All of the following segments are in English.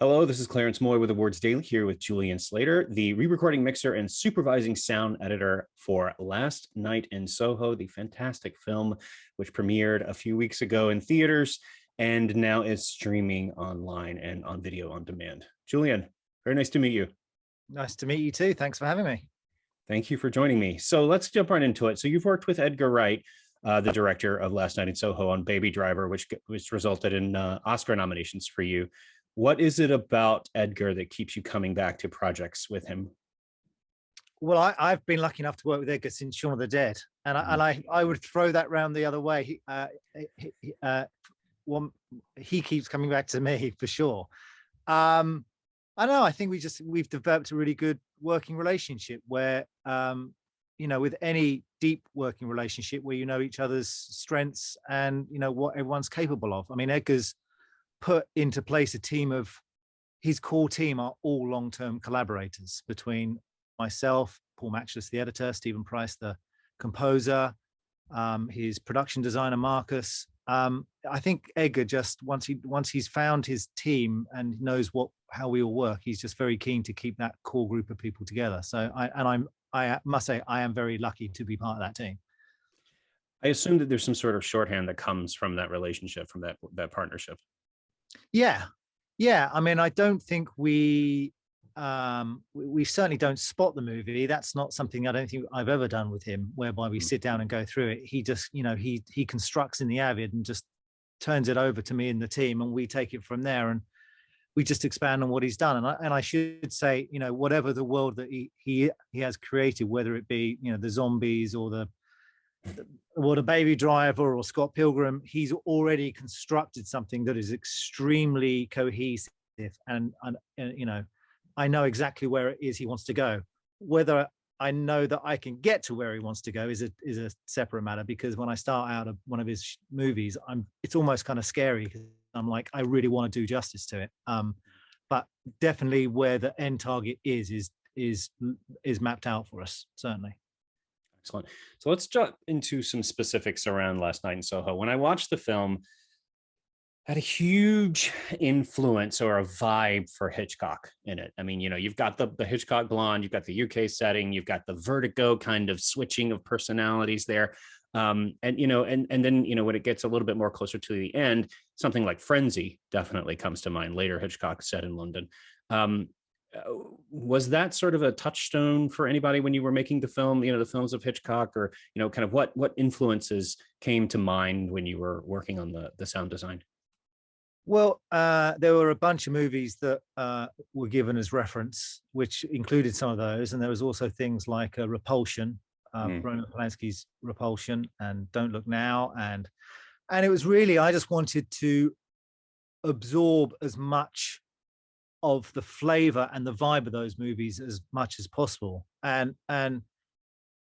Hello, this is Clarence Moy with Awards Daily here with Julian Slater, the re-recording mixer and supervising sound editor for Last Night in Soho, the fantastic film which premiered a few weeks ago in theaters and now is streaming online and on video on demand. Julian, very nice to meet you. Nice to meet you too. Thanks for having me. Thank you for joining me. So let's jump right into it. So you've worked with Edgar Wright, the director of Last Night in Soho, on Baby Driver, which resulted in Oscar nominations for you. What is it about Edgar that keeps you coming back to projects with him? Well, I've been lucky enough to work with Edgar since Shaun of the Dead, and I would throw that round the other way. He keeps coming back to me for sure. I don't know. I think we've developed a really good working relationship where, with any deep working relationship where you know each other's strengths and you know what everyone's capable of. I mean, Edgar's put into place a team of his core team are all long-term collaborators between myself, Paul Matchless, the editor, Stephen Price, the composer, his production designer, Marcus. I think Edgar just once he's found his team and knows how we all work, he's just very keen to keep that core group of people together. So I must say I am very lucky to be part of that team. I assume that there's some sort of shorthand that comes from that relationship, from that partnership. Yeah. I mean, I don't think we certainly don't spot the movie. That's not something I don't think I've ever done with him, whereby we sit down and go through it. He just, he constructs in the Avid and just turns it over to me and the team, and we take it from there and we just expand on what he's done. And I should say, whatever the world that he has created, whether it be, the zombies or the Baby Driver or Scott Pilgrim, he's already constructed something that is extremely cohesive, and I know exactly where it is he wants to go. Whether I know that I can get to where he wants to go is a separate matter, because when I start out of one of his movies, it's almost kind of scary because I'm like, I really want to do justice to it. But definitely where the end target is mapped out for us, certainly. Excellent. So let's jump into some specifics around Last Night in Soho. When I watched the film, had a huge influence or a vibe for Hitchcock in it. I mean, you've got the Hitchcock blonde, you've got the UK setting, you've got the Vertigo kind of switching of personalities there. And then, when it gets a little bit more closer to the end, something like Frenzy definitely comes to mind, later Hitchcock set in London. Was that sort of a touchstone for anybody when you were making the film, the films of Hitchcock, or, kind of what influences came to mind when you were working on the sound design? Well, there were a bunch of movies that were given as reference, which included some of those. And there was also things like Repulsion, Roman Polanski's Repulsion, and Don't Look Now. And it was really, I just wanted to absorb as much of the flavor and the vibe of those movies as much as possible. And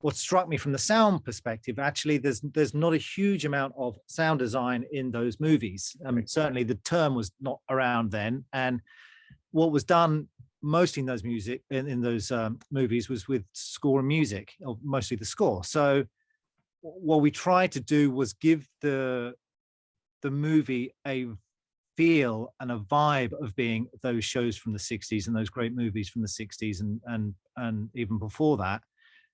what struck me from the sound perspective, actually, there's not a huge amount of sound design in those movies. I mean, certainly the term was not around then. And what was done mostly in those movies was with score and music, or mostly the score. So what we tried to do was give the movie a feel and a vibe of being those shows from the 60s and those great movies from the 60s and even before that,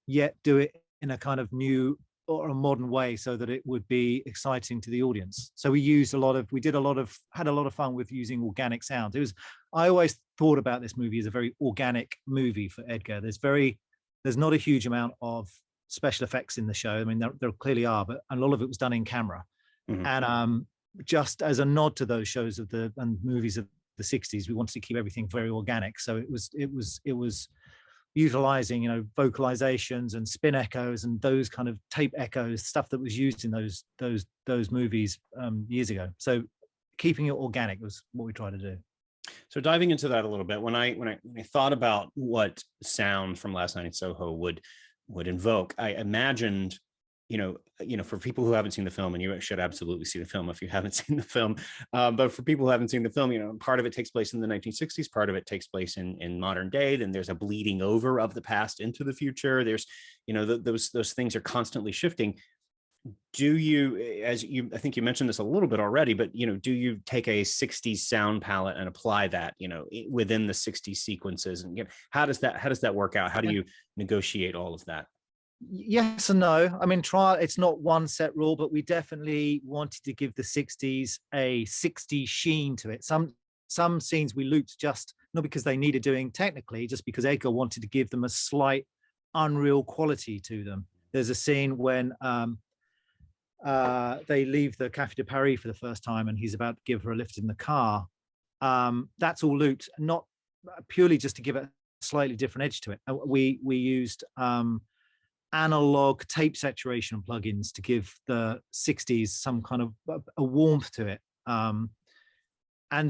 yet do it in a kind of new or a modern way so that it would be exciting to the audience. So we had a lot of fun with using organic sounds. I always thought about this movie as a very organic movie for Edgar. There's not a huge amount of special effects in the show. I mean, there clearly are, but a lot of it was done in camera. Mm-hmm. And just as a nod to those shows and movies of the 60s, we wanted to keep everything very organic. So it was utilizing, vocalizations and spin echoes and those kind of tape echoes, stuff that was used in those movies years ago. So keeping it organic was what we tried to do. So diving into that a little bit, when I thought about what sound from Last Night in Soho would invoke, I imagined, for people who haven't seen the film, and you should absolutely see the film if you haven't seen the film, but for people who haven't seen the film, part of it takes place in the 1960s, part of it takes place in modern day, then there's a bleeding over of the past into the future. There's, those things are constantly shifting. Do you, as you, I think you mentioned this a little bit already, but do you take a 60s sound palette and apply that, within the 60s sequences, and how does that work out? How do you negotiate all of that? Yes and no. I mean, it's not one set rule, but we definitely wanted to give the 60s a 60s sheen to it. Some scenes we looped just not because they needed doing technically, just because Edgar wanted to give them a slight unreal quality to them. There's a scene when they leave the Café de Paris for the first time, and he's about to give her a lift in the car. That's all looped, not purely just to give it a slightly different edge to it. We used analog tape saturation plugins to give the 60s some kind of a warmth to it. And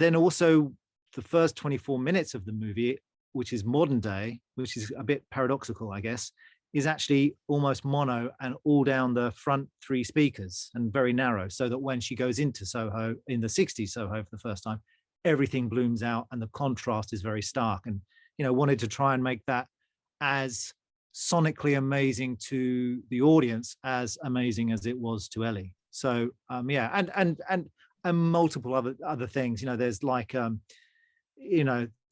then also the first 24 minutes of the movie, which is modern day, which is a bit paradoxical, I guess, is actually almost mono and all down the front three speakers and very narrow, so that when she goes into Soho, in the 60s Soho for the first time, everything blooms out and the contrast is very stark. And, wanted to try and make that as sonically amazing to the audience as amazing as it was to Ellie. So yeah, and multiple other things. There's like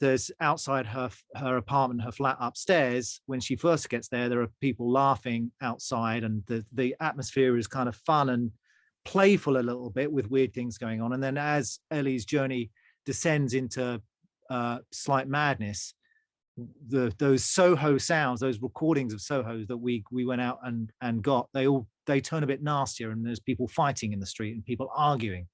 there's outside her apartment, her flat upstairs. When she first gets there are people laughing outside, and the atmosphere is kind of fun and playful a little bit with weird things going on. And then as Ellie's journey descends into slight madness, those Soho sounds, those recordings of Soho that we went out and got, they turn a bit nastier, and there's people fighting in the street and people arguing.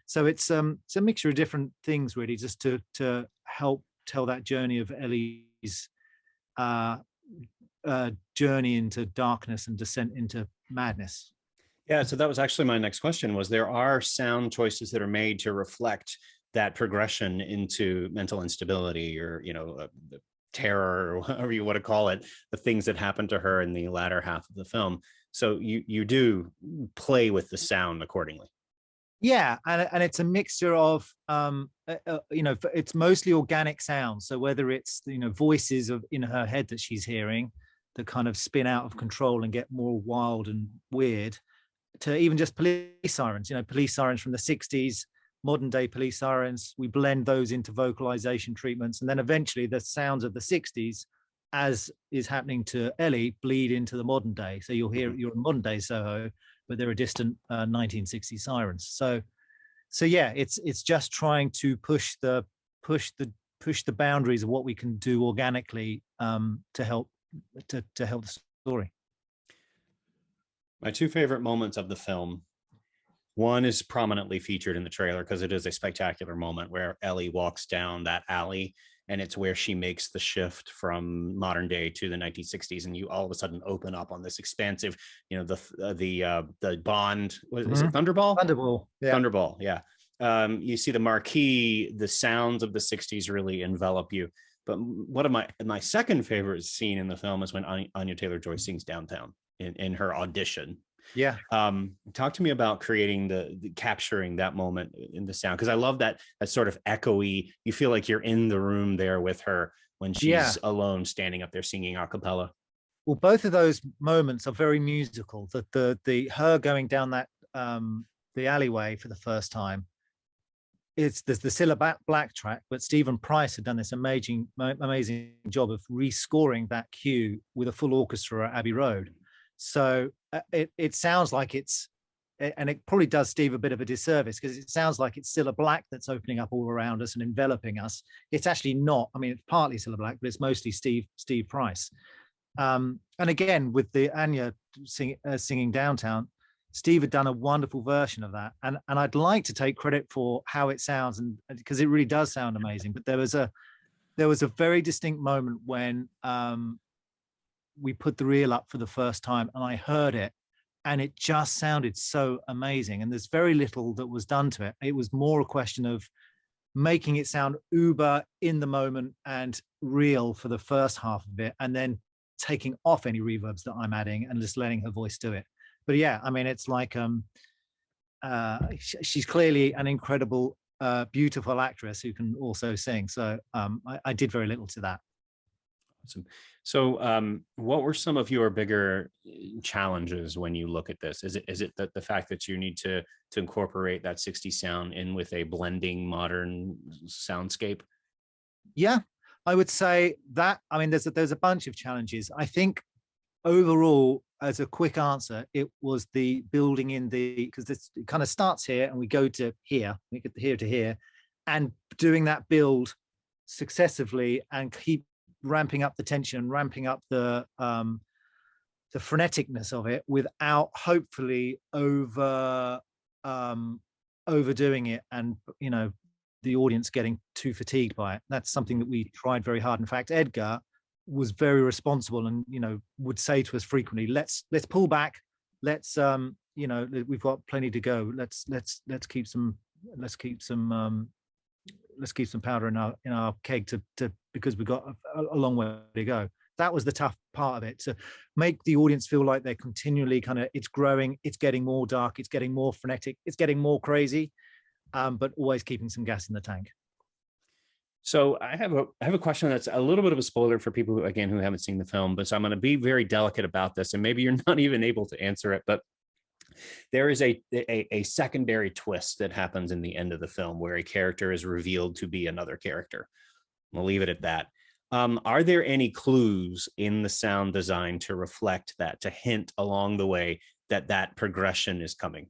So it's a mixture of different things, really, just to help tell that journey of Ellie's journey into darkness and descent into madness. Yeah, so that was actually my next question. Was there are sound choices that are made to reflect that progression into mental instability, or the terror, or whatever you want to call it, the things that happened to her in the latter half of the film. So you do play with the sound accordingly. Yeah, and it's a mixture of it's mostly organic sounds. So whether it's voices in her head that she's hearing that kind of spin out of control and get more wild and weird, to even just police sirens, police sirens from the 60s, modern day police sirens, we blend those into vocalization treatments, and then eventually the sounds of the 60s, as is happening to Ellie, bleed into the modern day. So you'll hear you're in modern day Soho, but there are distant 1960s sirens. So yeah, it's just trying to push the boundaries of what we can do organically to help the story. My two favorite moments of the film, one is prominently featured in the trailer because it is a spectacular moment where Ellie walks down that alley, and it's where she makes the shift from modern day to the 1960s, and you all of a sudden open up on this expansive, the Bond, what is it, Thunderball? Thunderball, yeah. You see the marquee, the sounds of the 60s really envelop you. But one of my second favorite scene in the film is when Anya Taylor-Joy sings Downtown in her audition. Yeah. Talk to me about creating the capturing that moment in the sound, because I love that sort of echoey, you feel like you're in the room there with her when she's alone standing up there singing a cappella. Well, both of those moments are very musical. The her going down that the alleyway for the first time, there's the Cilla Black track, but Stephen Price had done this amazing job of rescoring that cue with a full orchestra at Abbey Road. So it sounds like and it probably does Steve a bit of a disservice, because it sounds like it's Cilla Black that's opening up all around us and enveloping us. It's actually not. I mean, it's partly Cilla Black, but it's mostly Steve Price. And again, with the Anya singing Downtown, Steve had done a wonderful version of that, and I'd like to take credit for how it sounds, and because it really does sound amazing. But there was a very distinct moment when we put the reel up for the first time, and I heard it, and it just sounded so amazing. And there's very little that was done to it. It was more a question of making it sound uber in the moment and real for the first half of it, and then taking off any reverbs that I'm adding and just letting her voice do it. But yeah, I mean, it's like she's clearly an incredible, beautiful actress who can also sing. So I did very little to that. Awesome. So, what were some of your bigger challenges when you look at this? Is it that the fact that you need to incorporate that 60s sound in with a blending modern soundscape? Yeah, I would say that. I mean, there's a bunch of challenges. I think overall, as a quick answer, it was the building in the, because this it kind of starts here and we go to here, we get here to here, and doing that build successively and keep ramping up the tension, ramping up the freneticness of it without hopefully overdoing it, and the audience getting too fatigued by it. That's something that we tried very hard. In fact, Edgar was very responsible and would say to us frequently, let's pull back, let's we've got plenty to go, let's keep some powder in our keg to because we've got a long way to go. That was the tough part of it, to make the audience feel like they're continually it's growing, it's getting more dark, it's getting more frenetic, it's getting more crazy, but always keeping some gas in the tank. So I have a question that's a little bit of a spoiler for people who haven't seen the film, but so I'm going to be very delicate about this, and maybe you're not even able to answer it, but there is a secondary twist that happens in the end of the film where a character is revealed to be another character. We'll leave it at that. Are there any clues in the sound design to reflect that, to hint along the way that progression is coming?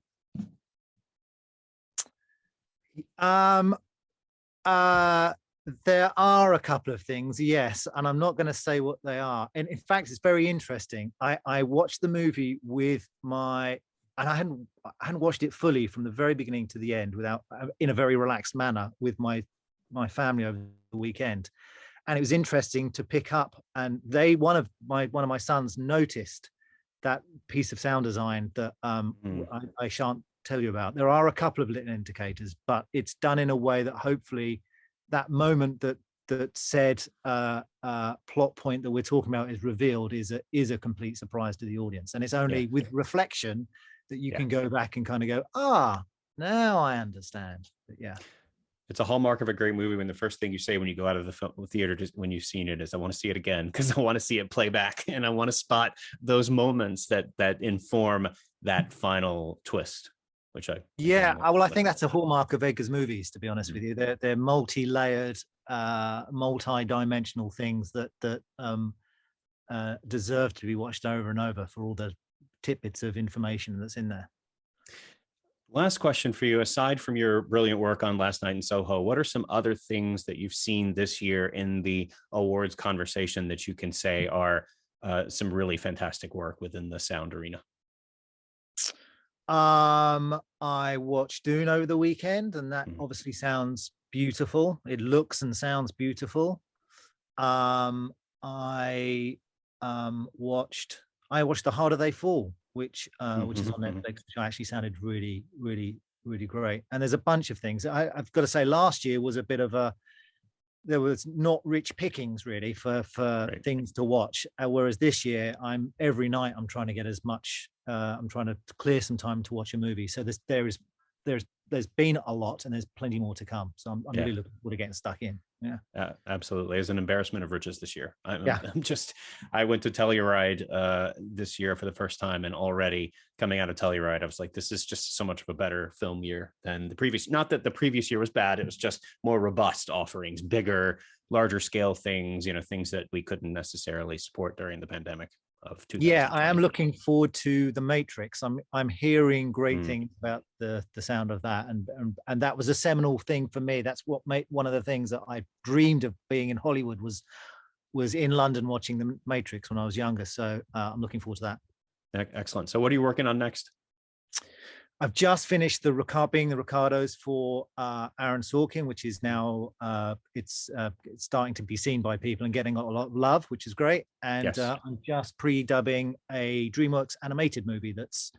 There are a couple of things, yes, and I'm not going to say what they are. And in fact, it's very interesting. I watched the movie with and I hadn't watched it fully from the very beginning to the end in a very relaxed manner with my family over the weekend. And it was interesting to pick up, and one of my sons noticed that piece of sound design that I shan't tell you about. There are a couple of little indicators, but it's done in a way that hopefully that moment that said plot point that we're talking about is revealed is a complete surprise to the audience. And it's only with reflection that you can go back and kind of go, now I understand. But yeah. It's a hallmark of a great movie when the first thing you say when you go out of the film theater, just when you've seen it, is I want to see it again, because I want to see it play back, and I want to spot those moments that inform that final twist. Which I think that's a hallmark of Edgar's movies, to be honest with you. They're multi-layered, multi-dimensional things that deserve to be watched over and over for all the tidbits of information that's in there. Last question for you. Aside from your brilliant work on Last Night in Soho, what are some other things that you've seen this year in the awards conversation that you can say are some really fantastic work within the sound arena? I watched Dune over the weekend, and that obviously sounds beautiful. It looks and sounds beautiful. I watched The Harder They Fall, which is on Netflix, which actually sounded really, really, really great. And there's a bunch of things. I've got to say, last year was a bit of there was not rich pickings really for things to watch, whereas this year every night I'm trying to get as much. I'm trying to clear some time to watch a movie. So there's been a lot, and there's plenty more to come. So I'm really looking forward to getting stuck in. Yeah, absolutely. It's an embarrassment of riches this year. I went to Telluride this year for the first time, and already coming out of Telluride, I was like, this is just so much of a better film year than the previous. Not that the previous year was bad. It was just more robust offerings, bigger, larger scale things, things that we couldn't necessarily support during the pandemic of 2020. Yeah, I am looking forward to The Matrix. I'm hearing great things about the sound of that, and that was a seminal thing for me. That's what made one of the things that I dreamed of being in Hollywood was in London watching The Matrix when I was younger. So I'm looking forward to that. Excellent. So what are you working on next? I've just finished being the Ricardos for Aaron Sorkin, which is now it's starting to be seen by people and getting a lot of love, which is great. And I'm just pre-dubbing a DreamWorks animated movie that's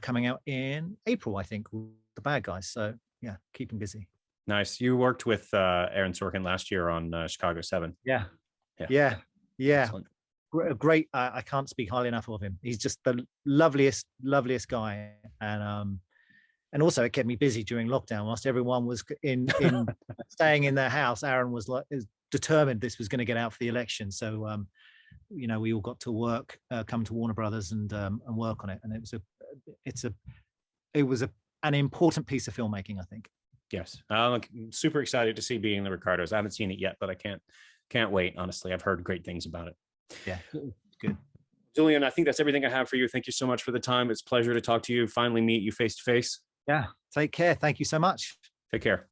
coming out in April, I think, with The Bad Guys. So yeah, keeping busy. Nice. You worked with Aaron Sorkin last year on Chicago 7. Yeah. Excellent. Great. I can't speak highly enough of him. He's just the loveliest guy, and and also it kept me busy during lockdown. Whilst everyone was in staying in their house, Aaron was determined this was going to get out for the election. So we all got to work, come to Warner Brothers and work on it. And it was an important piece of filmmaking, I think. Yes, I'm super excited to see Being the Ricardos. I haven't seen it yet, but I can't wait. Honestly, I've heard great things about it. Yeah, good. Julian, I think that's everything I have for you. Thank you so much for the time. It's a pleasure to talk to you, finally meet you face to face. Yeah, take care. Thank you so much. Take care.